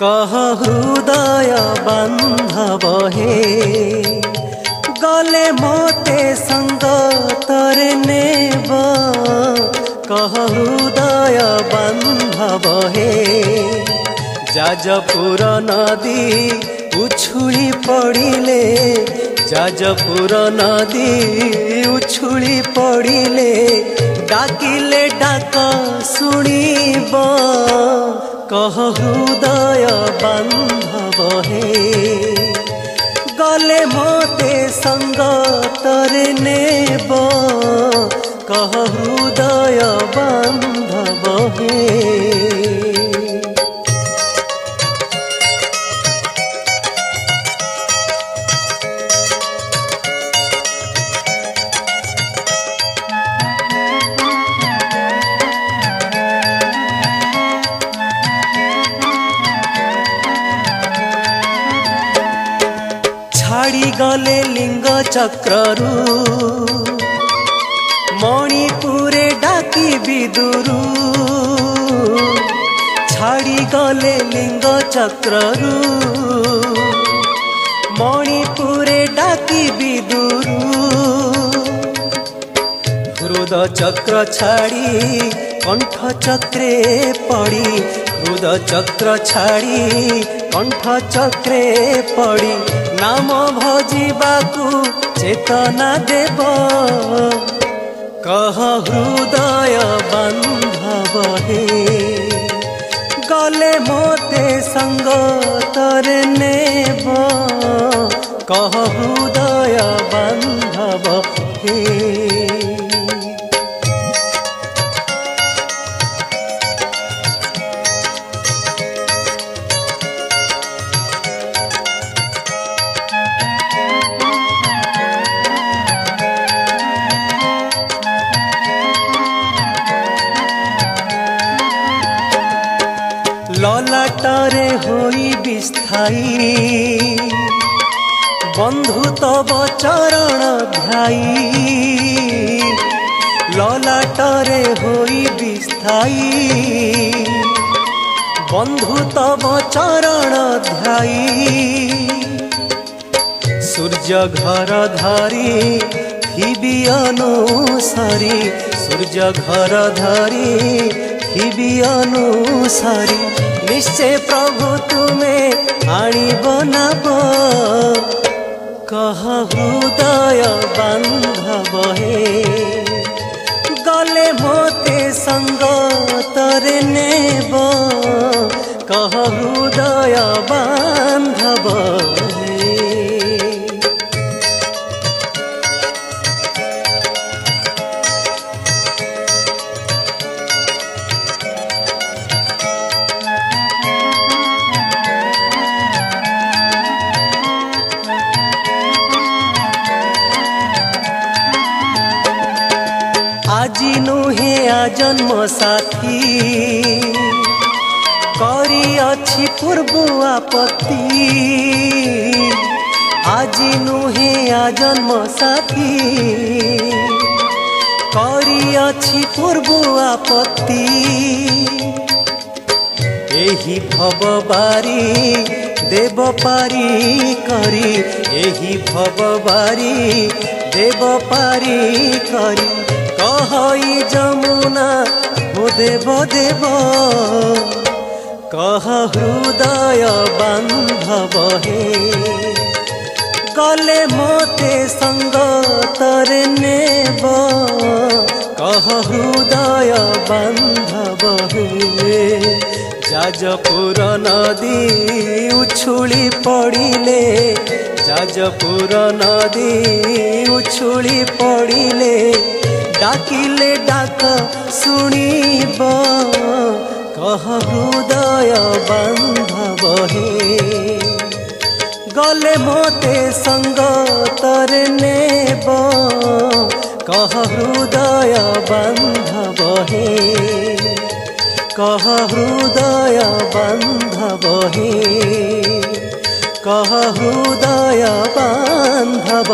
कह हृदय बांधव हे गले मोते संग तरे नेब कह हृदय बांधव हे जाजपुर नदी उछुली पड़िले जाजपुर नदी उछुली पड़िले डाकिले डाक शुणिब कह हृदय बांधव हे गले मोते संग तरे नेब कह हृदय बांधव हे। छाड़ी गले लिंग चक्रु मणिपुरे डाकी विदुरु छाड़ी गले लिंग चक्रु मणिपुरे डाकी विदुरु हृद चक्र छाड़ी कंठ चक्रे पड़ी हृद चक्र छाड़ी कंठ चक्रे पड़ी नाम भजिबाकू चेतना देव कह हृदय बांधव हे गले मोते संग तरे नेब कह हृदय बांधव हे। ललाटरे होई विस्थाई बंधु तब चरण ध्याई ललाटरे होई विस्थाई बंधु तब चरण ध्याई सूर्य घर धारी थिबी अनुसारी सूर्य घर धारी थिबी अनुसारी निश्चय प्रभु तुम्हें आणिब नाब कह हृदय बांधव हे गले मोते संग तरे नेब कह हृदय बांधव हे। आजी नुहे आ जन्म साथी करी अछि पूर्व आपत्ति आजी नुहे आ जन्म साथी करी अछि पूर्व आपत्ति एही भव बारी देव पारी करी एही भव बारी देव पारी करी कहई जमुना हो देव देव कह हृदय बांधव हे गले मोते संग तरे नेब कह हृदय बांधव हे जाजपुर नदी उछुली पड़िले जाजपुर नदी उछुली पड़िले डाकिले डाक शुणिब कह हृदय बांधव हे गले मोते संग तरे नेब कह हृदय बांधव हे कह हृदय बांधव हे कह हृदय बांधव।